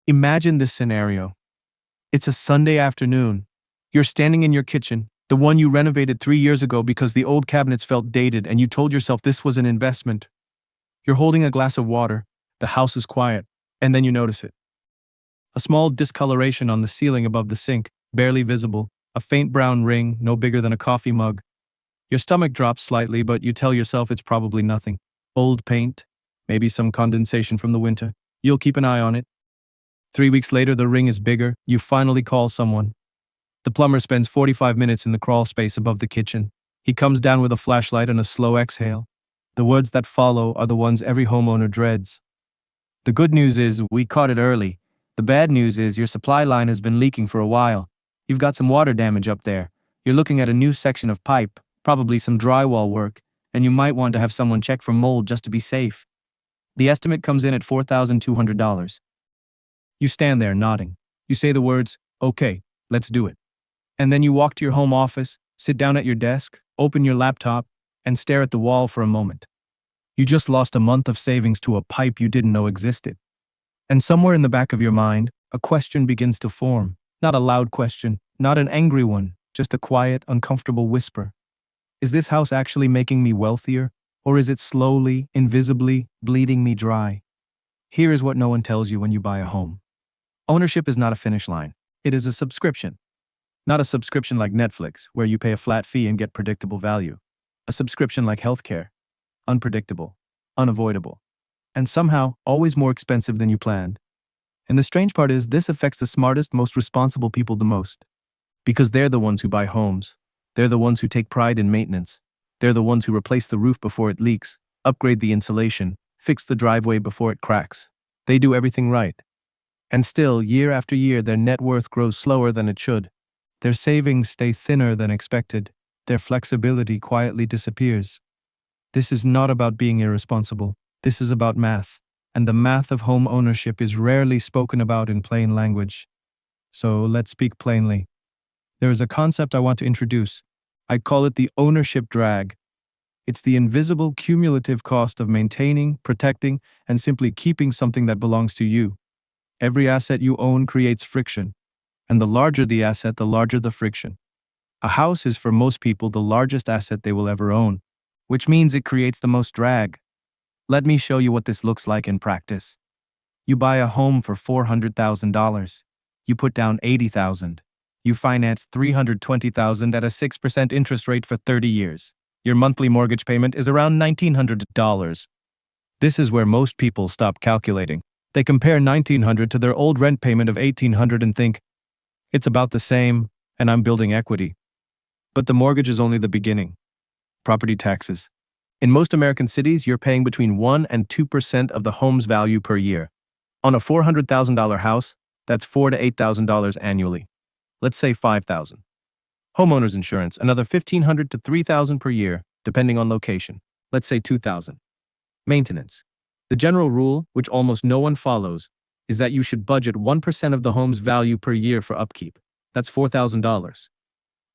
Imagine this scenario. It's a Sunday afternoon. You're standing in your kitchen, the one you renovated 3 years ago because the old cabinets felt dated and you told yourself this was an investment. You're holding a glass of water, the house is quiet, and then you notice it. A small discoloration on the ceiling above the sink, barely visible, a faint brown ring, no bigger than a coffee mug. Your stomach drops slightly, but you tell yourself it's probably nothing. Old paint, maybe some condensation from the winter. You'll keep an eye on it. 3 weeks later, the ring is bigger. You finally call someone. The plumber spends 45 minutes in the crawl space above the kitchen. He comes down with a flashlight and a slow exhale. The words that follow are the ones every homeowner dreads. The good news is we caught it early. The bad news is your supply line has been leaking for a while. You've got some water damage up there. You're looking at a new section of pipe, probably some drywall work, and you might want to have someone check for mold just to be safe. The estimate comes in at $4,200. You stand there nodding. You say the words, "Okay, let's do it." And then you walk to your home office, sit down at your desk, open your laptop, and stare at the wall for a moment. You just lost a month of savings to a pipe you didn't know existed. And somewhere in the back of your mind, a question begins to form. Not a loud question, not an angry one, just a quiet, uncomfortable whisper. Is this house actually making me wealthier, or is it slowly, invisibly, bleeding me dry? Here is what no one tells you when you buy a home. Ownership is not a finish line. It is a subscription. Not a subscription like Netflix, where you pay a flat fee and get predictable value. A subscription like healthcare. Unpredictable, unavoidable, and somehow always more expensive than you planned. And the strange part is this affects the smartest, most responsible people the most. Because they're the ones who buy homes. They're the ones who take pride in maintenance. They're the ones who replace the roof before it leaks, upgrade the insulation, fix the driveway before it cracks. They do everything right. And still, year after year, their net worth grows slower than it should. Their savings stay thinner than expected. Their flexibility quietly disappears. This is not about being irresponsible. This is about math. And the math of home ownership is rarely spoken about in plain language. So let's speak plainly. There is a concept I want to introduce. I call it the ownership drag. It's the invisible cumulative cost of maintaining, protecting, and simply keeping something that belongs to you. Every asset you own creates friction. And the larger the asset, the larger the friction. A house is for most people the largest asset they will ever own, which means it creates the most drag. Let me show you what this looks like in practice. You buy a home for $400,000. You put down $80,000. You finance $320,000 at a 6% interest rate for 30 years. Your monthly mortgage payment is around $1,900. This is where most people stop calculating. They compare $1,900 to their old rent payment of $1,800 and think, it's about the same, and I'm building equity. But the mortgage is only the beginning. Property taxes. In most American cities, you're paying between 1% and 2% of the home's value per year. On a $400,000 house, that's $4,000 to $8,000 annually. Let's say $5,000. Homeowners insurance, another $1,500 to $3,000 per year, depending on location. Let's say $2,000. Maintenance. The general rule, which almost no one follows, is that you should budget 1% of the home's value per year for upkeep. That's $4,000.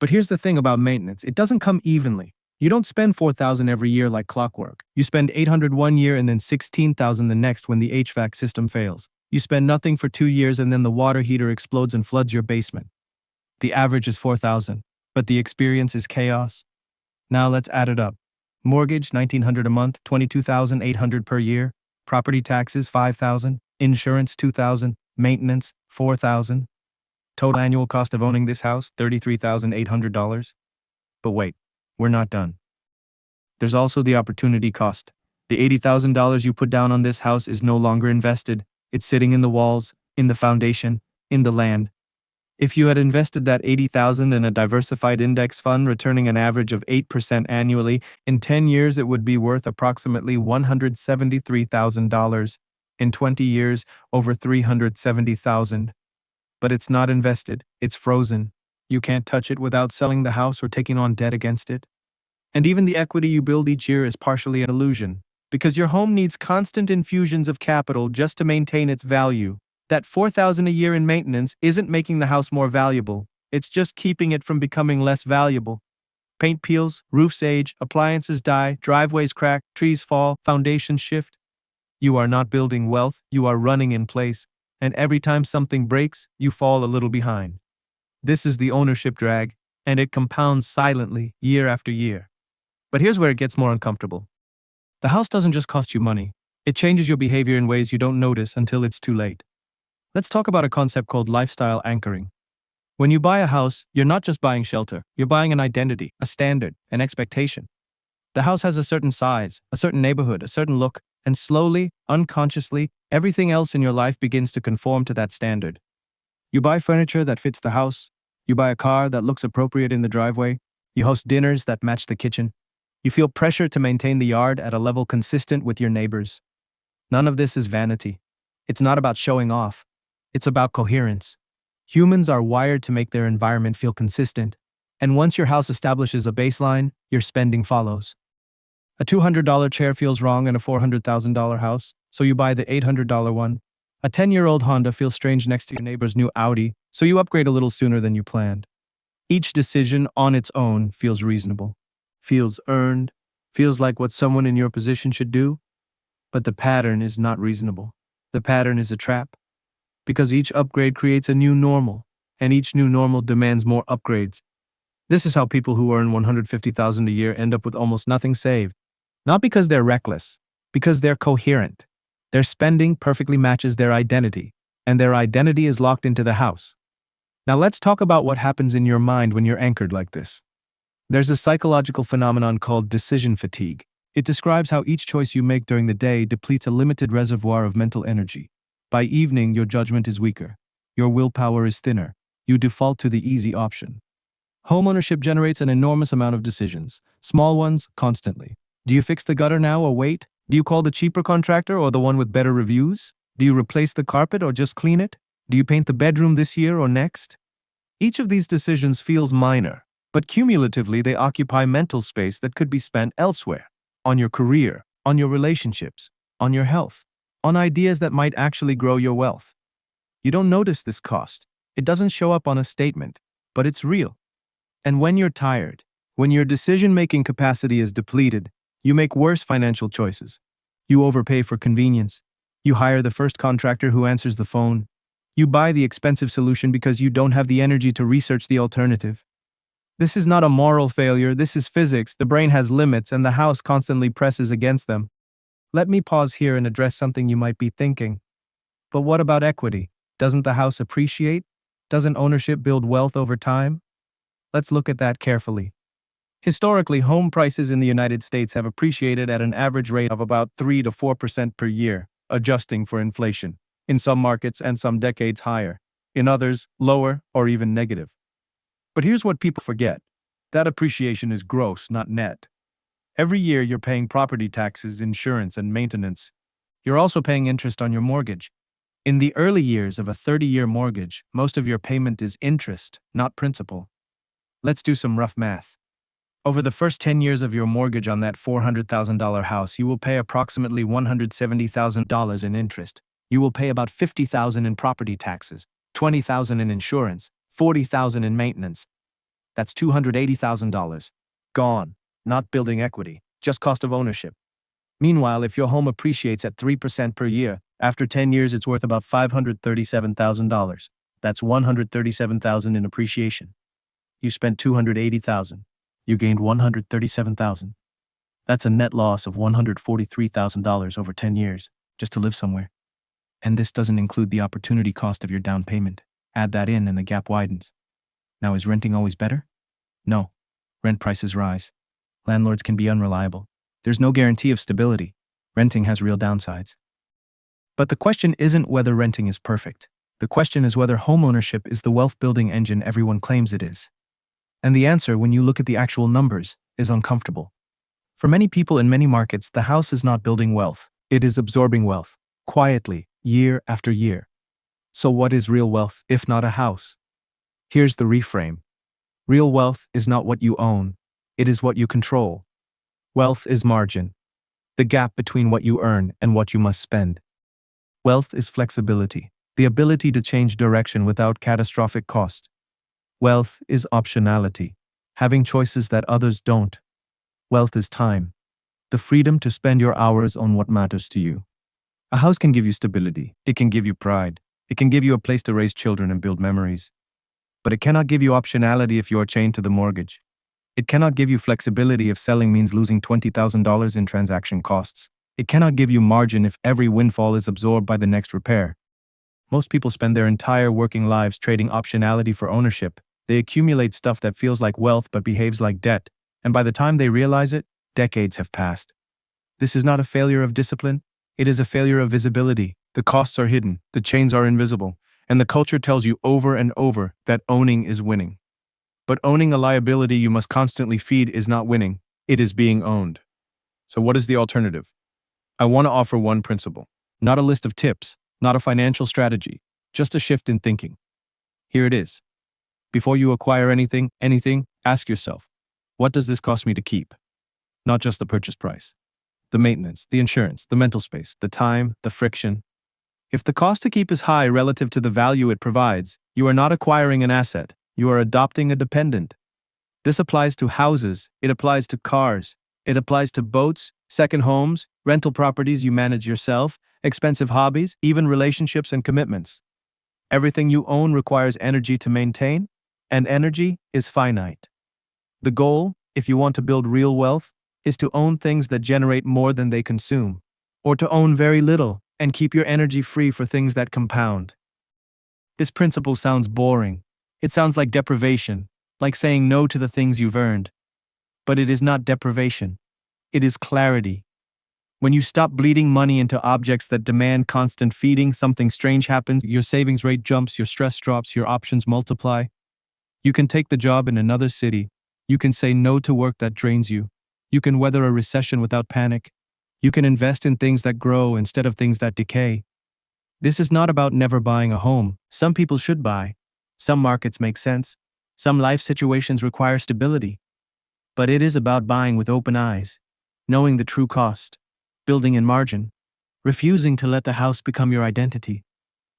But here's the thing about maintenance. It doesn't come evenly. You don't spend $4,000 every year like clockwork. You spend $800 one year and then $16,000 the next when the HVAC system fails. You spend nothing for 2 years and then the water heater explodes and floods your basement. The average is $4,000, but the experience is chaos. Now let's add it up. Mortgage, $1,900 a month, $22,800 per year. Property taxes, $5,000. Insurance, $2,000. Maintenance, $4,000. Total annual cost of owning this house, $33,800. But wait, we're not done. There's also the opportunity cost. The $80,000 you put down on this house is no longer invested. It's sitting in the walls, in the foundation, in the land. If you had invested that $80,000 in a diversified index fund returning an average of 8% annually, in 10 years it would be worth approximately $173,000. In 20 years, over $370,000. But it's not invested, it's frozen. You can't touch it without selling the house or taking on debt against it. And even the equity you build each year is partially an illusion, because your home needs constant infusions of capital just to maintain its value. That $4,000 a year in maintenance isn't making the house more valuable, it's just keeping it from becoming less valuable. Paint peels, roofs age, appliances die, driveways crack, trees fall, foundations shift. You are not building wealth, you are running in place. And every time something breaks, you fall a little behind. This is the ownership drag, and it compounds silently year after year. But here's where it gets more uncomfortable. The house doesn't just cost you money, it changes your behavior in ways you don't notice until it's too late. Let's talk about a concept called lifestyle anchoring. When you buy a house, you're not just buying shelter, you're buying an identity, a standard, an expectation. The house has a certain size, a certain neighborhood, a certain look, and slowly, unconsciously, everything else in your life begins to conform to that standard. You buy furniture that fits the house, you buy a car that looks appropriate in the driveway, you host dinners that match the kitchen. You feel pressure to maintain the yard at a level consistent with your neighbors. None of this is vanity. It's not about showing off. It's about coherence. Humans are wired to make their environment feel consistent, and once your house establishes a baseline, your spending follows. A $200 chair feels wrong in a $400,000 house, so you buy the $800 one. A 10-year-old Honda feels strange next to your neighbor's new Audi, so you upgrade a little sooner than you planned. Each decision on its own feels reasonable, feels earned, feels like what someone in your position should do, but the pattern is not reasonable. The pattern is a trap. Because each upgrade creates a new normal, and each new normal demands more upgrades. This is how people who earn $150,000 a year end up with almost nothing saved. Not because they're reckless, because they're coherent. Their spending perfectly matches their identity, and their identity is locked into the house. Now let's talk about what happens in your mind when you're anchored like this. There's a psychological phenomenon called decision fatigue. It describes how each choice you make during the day depletes a limited reservoir of mental energy. By evening, your judgment is weaker. Your willpower is thinner. You default to the easy option. Homeownership generates an enormous amount of decisions, small ones, constantly. Do you fix the gutter now or wait? Do you call the cheaper contractor or the one with better reviews? Do you replace the carpet or just clean it? Do you paint the bedroom this year or next? Each of these decisions feels minor, but cumulatively they occupy mental space that could be spent elsewhere. On your career, on your relationships, on your health, on ideas that might actually grow your wealth. You don't notice this cost. It doesn't show up on a statement, but it's real. And when you're tired, when your decision-making capacity is depleted, you make worse financial choices. You overpay for convenience. You hire the first contractor who answers the phone. You buy the expensive solution because you don't have the energy to research the alternative. This is not a moral failure, this is physics. The brain has limits and the house constantly presses against them. Let me pause here and address something you might be thinking. But what about equity? Doesn't the house appreciate? Doesn't ownership build wealth over time? Let's look at that carefully. Historically, home prices in the United States have appreciated at an average rate of about 3 to 4% per year, adjusting for inflation. In some markets and some decades higher. In others, lower or even negative. But here's what people forget. That appreciation is gross, not net. Every year you're paying property taxes, insurance, and maintenance. You're also paying interest on your mortgage. In the early years of a 30-year mortgage, most of your payment is interest, not principal. Let's do some rough math. Over the first 10 years of your mortgage on that $400,000 house, you will pay approximately $170,000 in interest. You will pay about $50,000 in property taxes, $20,000 in insurance, $40,000 in maintenance. That's $280,000. Gone. Not building equity, just cost of ownership. Meanwhile, if your home appreciates at 3% per year, after 10 years it's worth about $537,000. That's $137,000 in appreciation. You spent $280,000. You gained $137,000. That's a net loss of $143,000 over 10 years, just to live somewhere. And this doesn't include the opportunity cost of your down payment. Add that in and the gap widens. Now, is renting always better? No. Rent prices rise. Landlords can be unreliable. There's no guarantee of stability. Renting has real downsides. But the question isn't whether renting is perfect. The question is whether homeownership is the wealth-building engine everyone claims it is. And the answer, when you look at the actual numbers, is uncomfortable. For many people in many markets, the house is not building wealth. It is absorbing wealth, quietly, year after year. So what is real wealth, if not a house? Here's the reframe. Real wealth is not what you own. It is what you control. Wealth is margin, the gap between what you earn and what you must spend. Wealth is flexibility, the ability to change direction without catastrophic cost. Wealth is optionality, having choices that others don't. Wealth is time, the freedom to spend your hours on what matters to you. A house can give you stability, it can give you pride, It can give you a place to raise children and build memories. But it cannot give you optionality if you are chained to the mortgage. It cannot give you flexibility if selling means losing $20,000 in transaction costs. It cannot give you margin if every windfall is absorbed by the next repair. Most people spend their entire working lives trading optionality for ownership. They accumulate stuff that feels like wealth but behaves like debt, and by the time they realize it, decades have passed. This is not a failure of discipline, it is a failure of visibility. The costs are hidden, the chains are invisible, and the culture tells you over and over that owning is winning. But owning a liability you must constantly feed is not winning, it is being owned. So what is the alternative? I want to offer one principle, not a list of tips, not a financial strategy, just a shift in thinking. Here it is. Before you acquire anything, ask yourself, what does this cost me to keep? Not just the purchase price. The maintenance, the insurance, the mental space, the time, the friction. If the cost to keep is high relative to the value it provides, you are not acquiring an asset, you are adopting a dependent. This applies to houses, it applies to cars, it applies to boats, second homes, rental properties you manage yourself, expensive hobbies, even relationships and commitments. Everything you own requires energy to maintain, and energy is finite. The goal, if you want to build real wealth, is to own things that generate more than they consume, or to own very little and keep your energy free for things that compound. This principle sounds boring. It sounds like deprivation, like saying no to the things you've earned. But it is not deprivation. It is clarity. When you stop bleeding money into objects that demand constant feeding, something strange happens. Your savings rate jumps, your stress drops, your options multiply. You can take the job in another city. You can say no to work that drains you. You can weather a recession without panic. You can invest in things that grow instead of things that decay. This is not about never buying a home. Some people should buy. Some markets make sense. Some life situations require stability. But it is about buying with open eyes, knowing the true cost, building in margin, refusing to let the house become your identity.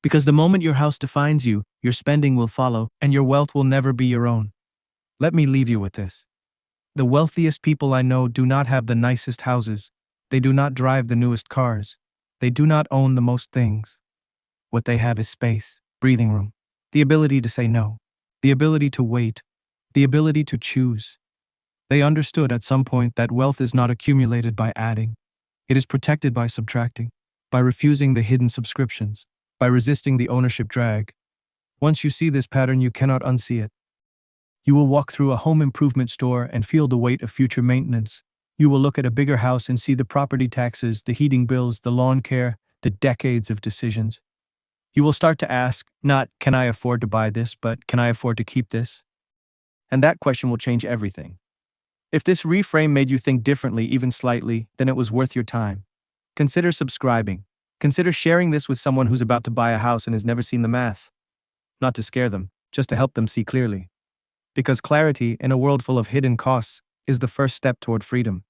Because the moment your house defines you, your spending will follow, and your wealth will never be your own. Let me leave you with this. The wealthiest people I know do not have the nicest houses. They do not drive the newest cars. They do not own the most things. What they have is space, breathing room, the ability to say no, the ability to wait, the ability to choose. They understood at some point that wealth is not accumulated by adding. It is protected by subtracting, by refusing the hidden subscriptions, by resisting the ownership drag. Once you see this pattern, you cannot unsee it. You will walk through a home improvement store and feel the weight of future maintenance. You will look at a bigger house and see the property taxes, the heating bills, the lawn care, the decades of decisions. You will start to ask, not, can I afford to buy this, but can I afford to keep this? And that question will change everything. If this reframe made you think differently, even slightly, then it was worth your time. Consider subscribing. Consider sharing this with someone who's about to buy a house and has never seen the math. Not to scare them, just to help them see clearly. Because clarity in a world full of hidden costs is the first step toward freedom.